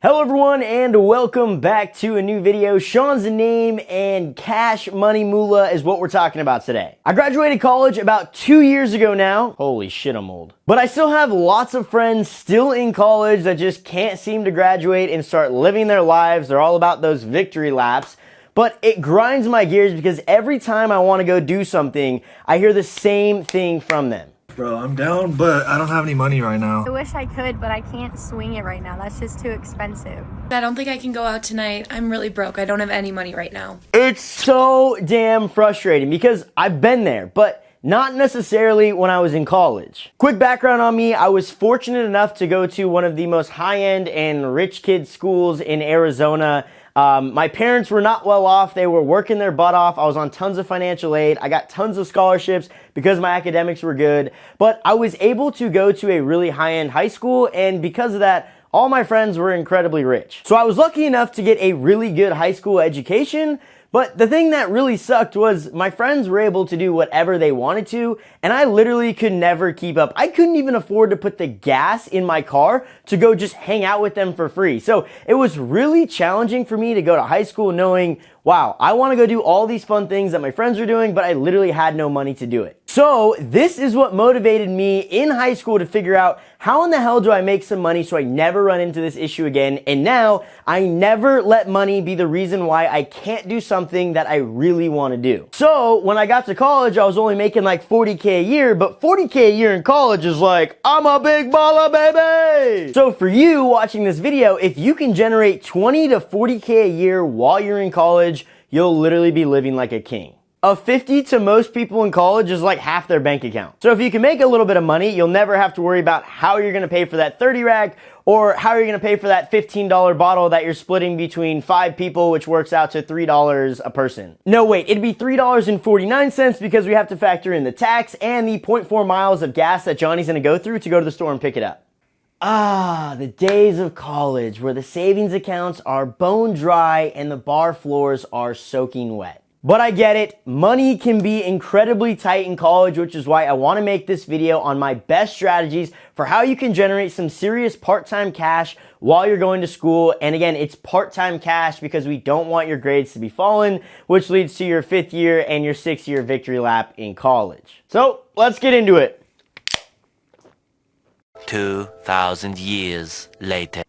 Hello everyone and welcome back to a new video. Shawn's the name and cash money moolah is what we're talking about today. I graduated college about 2 years ago now. Holy shit, I'm old. But I still have lots of friends still in college that just can't seem to graduate and start living their lives. They're all about those victory laps. But it grinds my gears because every time I want to go do something, I hear the same thing from them. Bro, I'm down, but I don't have any money right now. I wish I could, but I can't swing it right now. That's just too expensive. I don't think I can go out tonight. I'm really broke. I don't have any money right now. It's so damn frustrating because I've been there, but not necessarily when I was in college. Quick background on me, I was fortunate enough to go to one of the most high-end and rich kid schools in Arizona. My parents were not well off. They were working their butt off. I was on tons of financial aid. I got tons of scholarships because my academics were good. But I was able to go to a really high-end high school, and because of that, all my friends were incredibly rich. So I was lucky enough to get a really good high school education. But the thing that really sucked was my friends were able to do whatever they wanted to, and I literally could never keep up. I couldn't even afford to put the gas in my car to go just hang out with them for free. So it was really challenging for me to go to high school knowing, wow, I want to go do all these fun things that my friends are doing, but I literally had no money to do it. So this is what motivated me in high school to figure out how in the hell do I make some money so I never run into this issue again. And now I never let money be the reason why I can't do something that I really want to do. So when I got to college, I was only making like $40K a year, but $40K a year in college is like, I'm a big baller, baby. So for you watching this video, if you can generate 20 to 40K a year while you're in college, you'll literally be living like a king. A 50 to most people in college is like half their bank account. So if you can make a little bit of money, you'll never have to worry about how you're gonna pay for that 30 rack or how you're gonna pay for that $15 bottle that you're splitting between 5 people, which works out to $3 a person. No, wait, it'd be $3.49 because we have to factor in the tax and the 0.4 miles of gas that Johnny's gonna go through to go to the store and pick it up. Ah, the days of college where the savings accounts are bone dry and the bar floors are soaking wet. But I get it, money can be incredibly tight in college, which is why I want to make this video on my best strategies for how you can generate some serious part-time cash while you're going to school. And again, it's part-time cash because we don't want your grades to be fallen, which leads to your 5th year and your 6th year victory lap in college. So let's get into it. 2,000 years later.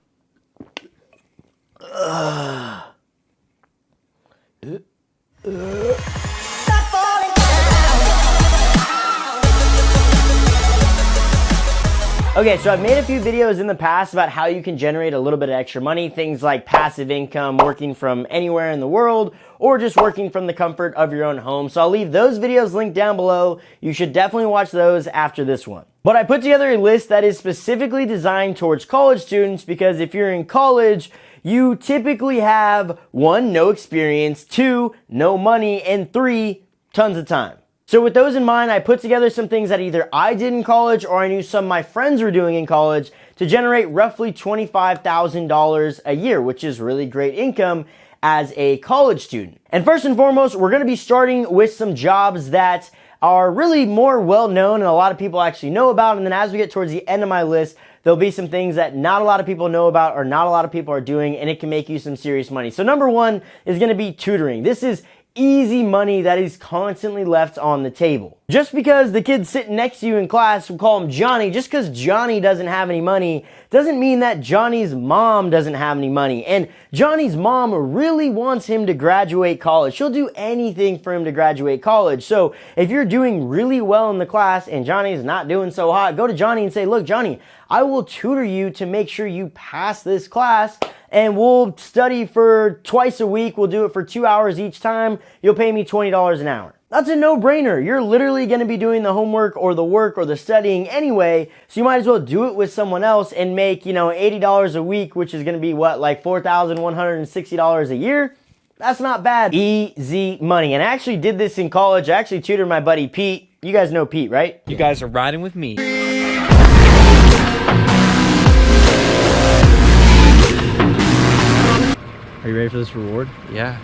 Okay, so I've made a few videos in the past about how you can generate a little bit of extra money, things like passive income, working from anywhere in the world, or just working from the comfort of your own home. So I'll leave those videos linked down below. You should definitely watch those after this one. But I put together a list that is specifically designed towards college students because if you're in college, you typically have 1, no experience, 2, no money, and 3, tons of time. So with those in mind, I put together some things that either I did in college or I knew some of my friends were doing in college to generate roughly $25,000 a year, which is really great income as a college student. And first and foremost, we're gonna be starting with some jobs that are really more well-known and a lot of people actually know about. And then as we get towards the end of my list, there'll be some things that not a lot of people know about or not a lot of people are doing, and it can make you some serious money. So number 1 is gonna be tutoring. This is easy money that is constantly left on the table. Just because the kid sitting next to you in class, we'll call him Johnny, just because Johnny doesn't have any money doesn't mean that Johnny's mom doesn't have any money. And Johnny's mom really wants him to graduate college. She'll do anything for him to graduate college. So if you're doing really well in the class and Johnny's not doing so hot, go to Johnny and say, look, Johnny, I will tutor you to make sure you pass this class, and we'll study for twice a week. We'll do it for 2 hours each time. You'll pay me $20 an hour. That's a no-brainer. You're literally going to be doing the homework or the work or the studying anyway, so you might as well do it with someone else and make, $80 a week, which is going to be what, like $4,160 a year? That's not bad. Easy money. And I actually did this in college. I actually tutored my buddy Pete. You guys know Pete, right? You guys are riding with me. Are you ready for this reward? Yeah.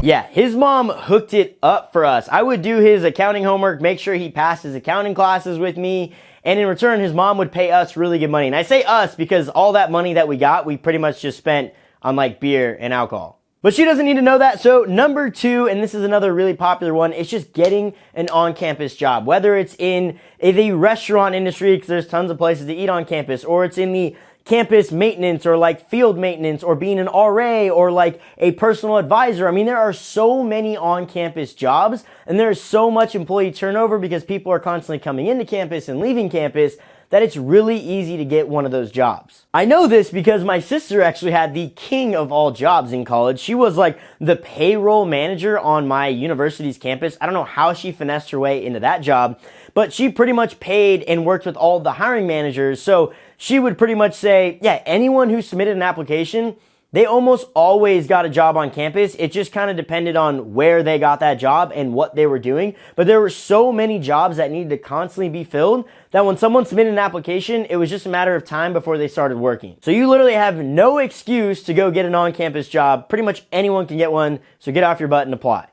Yeah, his mom hooked it up for us. I would do his accounting homework, make sure he passed his accounting classes with me, And in return, his mom would pay us really good money. And I say us because all that money that we got, we pretty much just spent on like beer and alcohol. But she doesn't need to know that. So number 2, and this is another really popular one, it's just getting an on-campus job. Whether it's in the restaurant industry, because there's tons of places to eat on campus, or it's in the campus maintenance or like field maintenance or being an RA or like a personal advisor. I mean, there are so many on-campus jobs and there's so much employee turnover because people are constantly coming into campus and leaving campus that it's really easy to get one of those jobs. I know this because my sister actually had the king of all jobs in college. She was like the payroll manager on my university's campus. I don't know how she finessed her way into that job, but she pretty much paid and worked with all the hiring managers. So she would pretty much say, yeah, anyone who submitted an application, they almost always got a job on campus. It just kind of depended on where they got that job and what they were doing. But there were so many jobs that needed to constantly be filled that when someone submitted an application, it was just a matter of time before they started working. So you literally have no excuse to go get an on-campus job. Pretty much anyone can get one. So get off your butt and apply.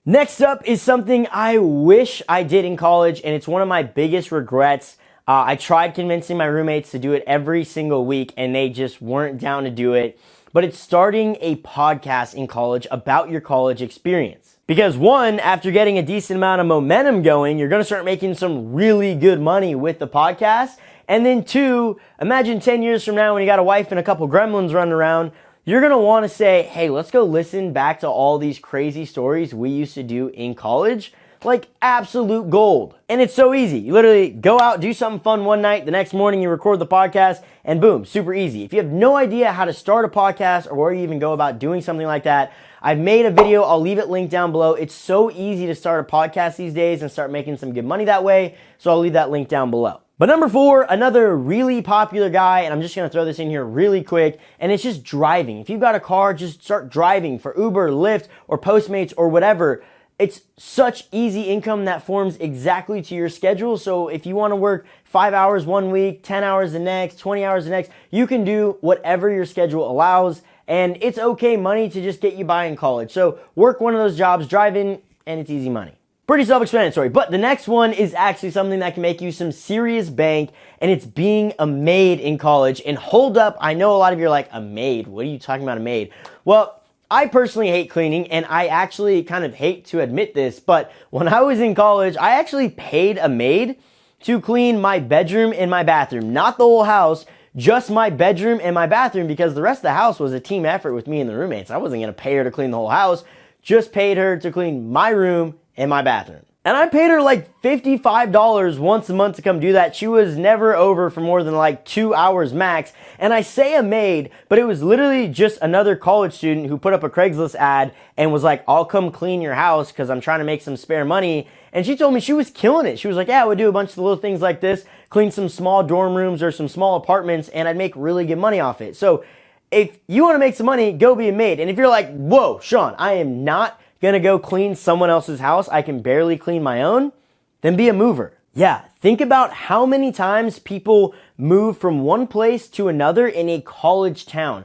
Next up is something I wish I did in college, and it's one of my biggest regrets. I tried convincing my roommates to do it every single week, and they just weren't down to do it. But it's starting a podcast in college about your college experience. Because one, after getting a decent amount of momentum going, you're going to start making some really good money with the podcast. And then two, imagine 10 years from now when you got a wife and a couple gremlins running around, you're going to want to say, hey, let's go listen back to all these crazy stories we used to do in college. Like absolute gold. And it's so easy. You literally go out, do something fun one night, the next morning you record the podcast, and boom, super easy. If you have no idea how to start a podcast or where you even go about doing something like that, I've made a video, I'll leave it linked down below. It's so easy to start a podcast these days and start making some good money that way, so I'll leave that link down below. But number 4, another really popular guy, and I'm just gonna throw this in here really quick, and it's just driving. If you've got a car, just start driving for Uber, Lyft, or Postmates, or whatever. It's such easy income that forms exactly to your schedule. So if you want to work 5 hours one week, 10 hours the next, 20 hours the next, you can do whatever your schedule allows. And it's okay money to just get you by in college. So work one of those jobs, drive in, and it's easy money. Pretty self-explanatory. But the next one is actually something that can make you some serious bank, and it's being a maid in college. And hold up, I know a lot of you are like, a maid? What are you talking about, a maid? Well, I personally hate cleaning, and I actually kind of hate to admit this, but when I was in college, I actually paid a maid to clean my bedroom and my bathroom. Not the whole house, just my bedroom and my bathroom, because the rest of the house was a team effort with me and the roommates. I wasn't going to pay her to clean the whole house, just paid her to clean my room and my bathroom. And I paid her like $55 once a month to come do that. She was never over for more than like 2 hours max. And I say a maid, but it was literally just another college student who put up a Craigslist ad and was like, I'll come clean your house because I'm trying to make some spare money. And she told me she was killing it. She was like, yeah, I would do a bunch of little things like this, clean some small dorm rooms or some small apartments, and I'd make really good money off it. So if you want to make some money, go be a maid. And if you're like, whoa, Shawn, I am not gonna go clean someone else's house, I can barely clean my own, then be a mover. Yeah, think about how many times people move from one place to another in a college town.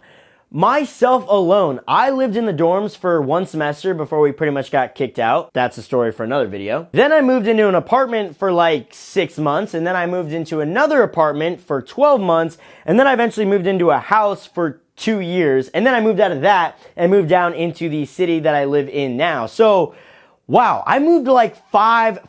Myself alone, I lived in the dorms for 1 semester before we pretty much got kicked out. That's a story for another video. Then I moved into an apartment for like 6 months, and then I moved into another apartment for 12 months, and then I eventually moved into a house for 2 years, and then I moved out of that and moved down into the city that I live in now. So, wow, I moved like 5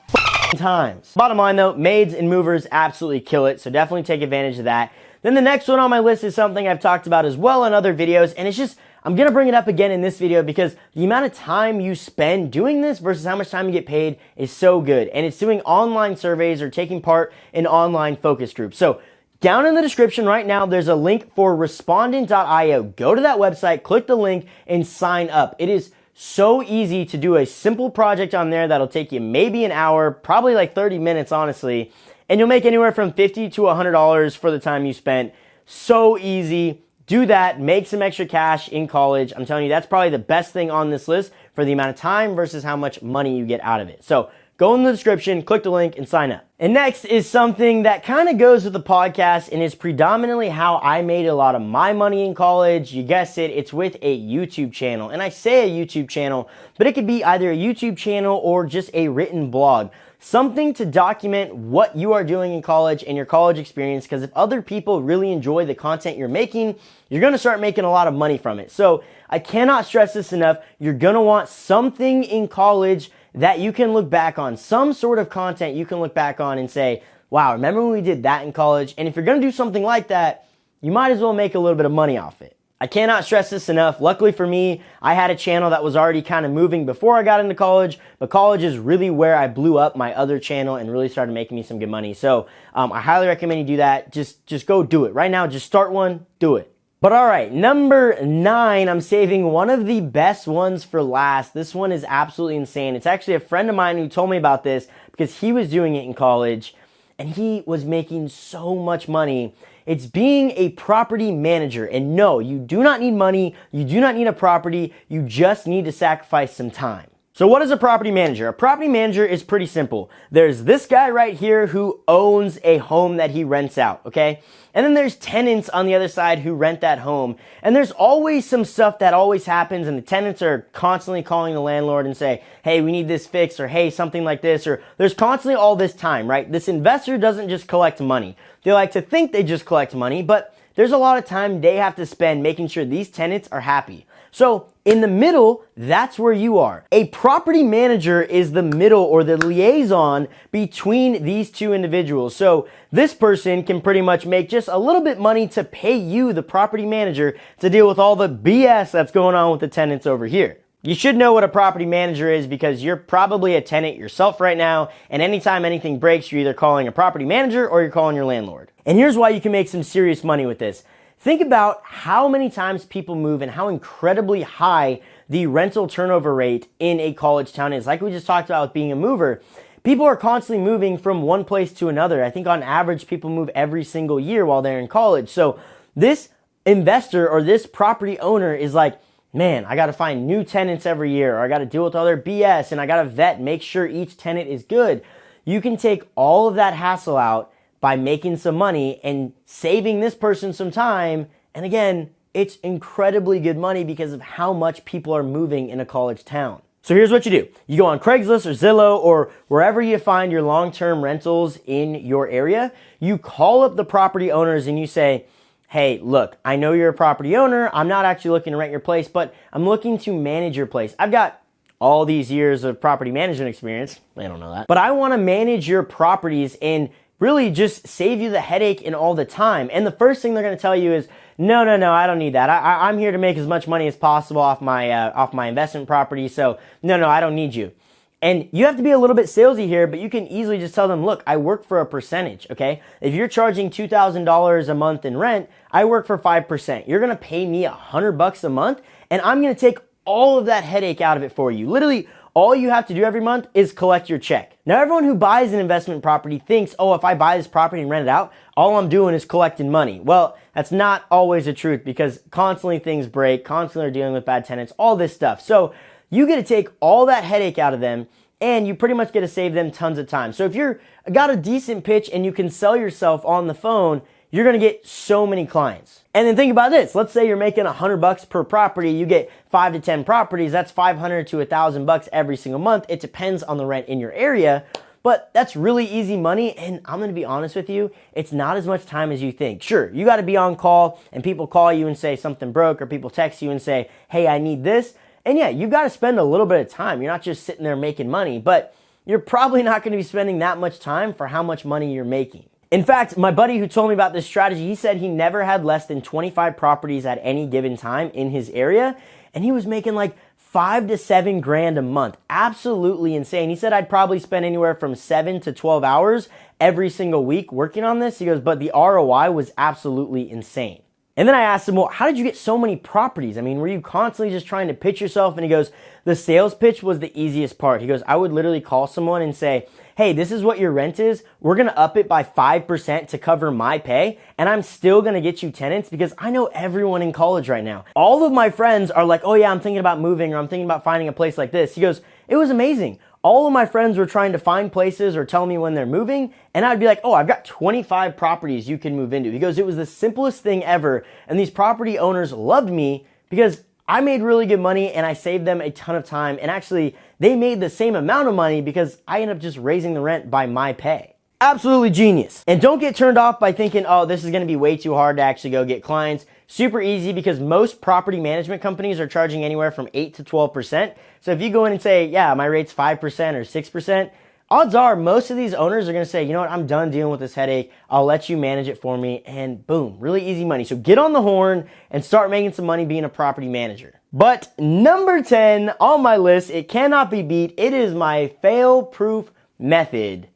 times. Bottom line though, maids and movers absolutely kill it, so definitely take advantage of that. Then the next one on my list is something I've talked about as well in other videos, and it's just, I'm gonna bring it up again in this video because the amount of time you spend doing this versus how much time you get paid is so good, and it's doing online surveys or taking part in online focus groups. So, down in the description right now, there's a link for respondent.io. Go to that website, click the link, and sign up. It is so easy to do a simple project on there that'll take you maybe an hour, probably like 30 minutes, honestly, and you'll make anywhere from $50 to $100 for the time you spent. So easy. Do that. Make some extra cash in college. I'm telling you, that's probably the best thing on this list for the amount of time versus how much money you get out of it. So go in the description, click the link, and sign up. And next is something that kind of goes with the podcast and is predominantly how I made a lot of my money in college. You guessed it, it's with a YouTube channel. And I say a YouTube channel, but it could be either a YouTube channel or just a written blog. something to document what you are doing in college and your college experience, because if other people really enjoy the content you're making, you're going to start making a lot of money from it. So I cannot stress this enough. You're going to want something in college that you can look back on, some sort of content you can look back on and say, wow, remember when we did that in college? And if you're going to do something like that, you might as well make a little bit of money off it. I cannot stress this enough. Luckily for me, I had a channel that was already kind of moving before I got into college, but college is really where I blew up my other channel and really started making me some good money. So I highly recommend you do that. Just go do it. Right now, just start one, do it. But all right, number 9, I'm saving one of the best ones for last. This one is absolutely insane. It's actually a friend of mine who told me about this because he was doing it in college and he was making so much money. It's being a property manager. And no, you do not need money. You do not need a property. You just need to sacrifice some time. So what is a property manager? A property manager is pretty simple. There's this guy right here who owns a home that he rents out, okay? And then there's tenants on the other side who rent that home. And there's always some stuff that always happens, and the tenants are constantly calling the landlord and say, hey, we need this fixed, or hey, something like this, or there's constantly all this time, right? This investor doesn't just collect money. They like to think they just collect money, but there's a lot of time they have to spend making sure these tenants are happy. So in the middle, that's where you are. A property manager is the middle or the liaison between these two individuals. So this person can pretty much make just a little bit money to pay you, the property manager, to deal with all the BS that's going on with the tenants over here. You should know what a property manager is because you're probably a tenant yourself right now, and anytime anything breaks, you're either calling a property manager or you're calling your landlord. And here's why you can make some serious money with this. Think about how many times people move and how incredibly high the rental turnover rate in a college town is. Like we just talked about with being a mover, people are constantly moving from one place to another. I think on average, people move every single year while they're in college. So this investor or this property owner is like, man, I got to find new tenants every year, or I got to deal with all their BS, and I got to vet, make sure each tenant is good. You can take all of that hassle out by making some money and saving this person some time. And again, it's incredibly good money because of how much people are moving in a college town. So here's what you do. You go on Craigslist or Zillow or wherever you find your long-term rentals in your area. You call up the property owners and you say, hey, look, I know you're a property owner. I'm not actually looking to rent your place, but I'm looking to manage your place. I've got all these years of property management experience. I don't know that. But I want to manage your properties and really just save you the headache and all the time. And the first thing they're going to tell you is, no, I don't need that. I'm here to make as much money as possible off my investment property. So no, I don't need you. And you have to be a little bit salesy here, but you can easily just tell them, look, I work for a percentage, okay? If you're charging $2,000 a month in rent, I work for 5%. You're going to pay me $100 a month, and I'm going to take all of that headache out of it for you. Literally, all you have to do every month is collect your check. Now, everyone who buys an investment property thinks, oh, if I buy this property and rent it out, all I'm doing is collecting money. Well, that's not always the truth because constantly things break, constantly are dealing with bad tenants, all this stuff. So you get to take all that headache out of them and you pretty much get to save them tons of time. So if you're got a decent pitch and you can sell yourself on the phone, you're going to get so many clients. And then think about this. Let's say you're making $100 per property. You get 5 to 10 properties. That's $500 to $1,000 every single month. It depends on the rent in your area, but that's really easy money. And I'm going to be honest with you. It's not as much time as you think. Sure, you got to be on call and people call you and say something broke, or people text you and say, hey, I need this. And yeah, you've got to spend a little bit of time. You're not just sitting there making money, but you're probably not going to be spending that much time for how much money you're making. In fact, my buddy who told me about this strategy, he said he never had less than 25 properties at any given time in his area, and he was making like 5 to 7 grand a month. Absolutely insane. He said I'd probably spend anywhere from 7 to 12 hours every single week working on this. He goes, but the ROI was absolutely insane. And then I asked him, well, how did you get so many properties? I mean, were you constantly just trying to pitch yourself? And he goes, the sales pitch was the easiest part. He goes, I would literally call someone and say, hey, this is what your rent is. We're going to up it by 5% to cover my pay. And I'm still going to get you tenants because I know everyone in college right now. All of my friends are like, oh yeah, I'm thinking about moving, or I'm thinking about finding a place like this. He goes, it was amazing. All of my friends were trying to find places or tell me when they're moving, and I'd be like, oh, I've got 25 properties you can move into. He goes, it was the simplest thing ever, and these property owners loved me because I made really good money and I saved them a ton of time, and actually they made the same amount of money because I ended up just raising the rent by my pay. Absolutely genius. And don't get turned off by thinking, oh, this is gonna be way too hard to actually go get clients. Super easy, because most property management companies are charging anywhere from 8 to 12%. So if you go in and say, yeah, my rate's 5% or 6%, odds are most of these owners are gonna say, you know what, I'm done dealing with this headache. I'll let you manage it for me, and boom, really easy money. So get on the horn and start making some money being a property manager. But number 10 on my list, it cannot be beat. It is my fail-proof method.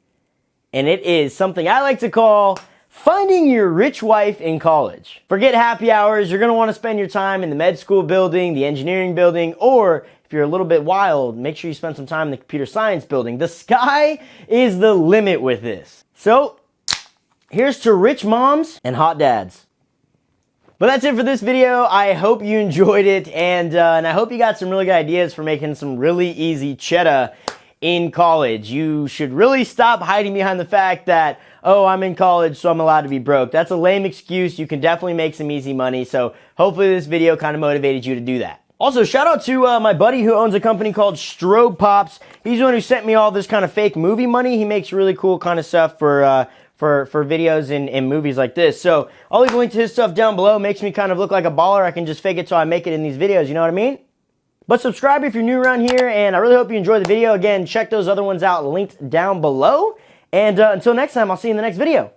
And it is something I like to call finding your rich wife in college. Forget happy hours. You're going to want to spend your time in the med school building, the engineering building, or if you're a little bit wild, make sure you spend some time in the computer science building. The sky is the limit with this. So here's to rich moms and hot dads. But that's it for this video. I hope you enjoyed it, and I hope you got some really good ideas for making some really easy cheddar in college. You should really stop hiding behind the fact that, oh, I'm in college, so I'm allowed to be broke. That's a lame excuse. You can definitely make some easy money. So hopefully this video kind of motivated you to do that. Also, shout out to my buddy who owns a company called Strobe Pops. He's the one who sent me all this kind of fake movie money. He makes really cool kind of stuff for videos and movies like this. So I'll leave a link to his stuff down below. Makes me kind of look like a baller. I can just fake it till I make it in these videos. You know what I mean? But subscribe if you're new around here, and I really hope you enjoyed the video. Again, check those other ones out linked down below. And until next time, I'll see you in the next video.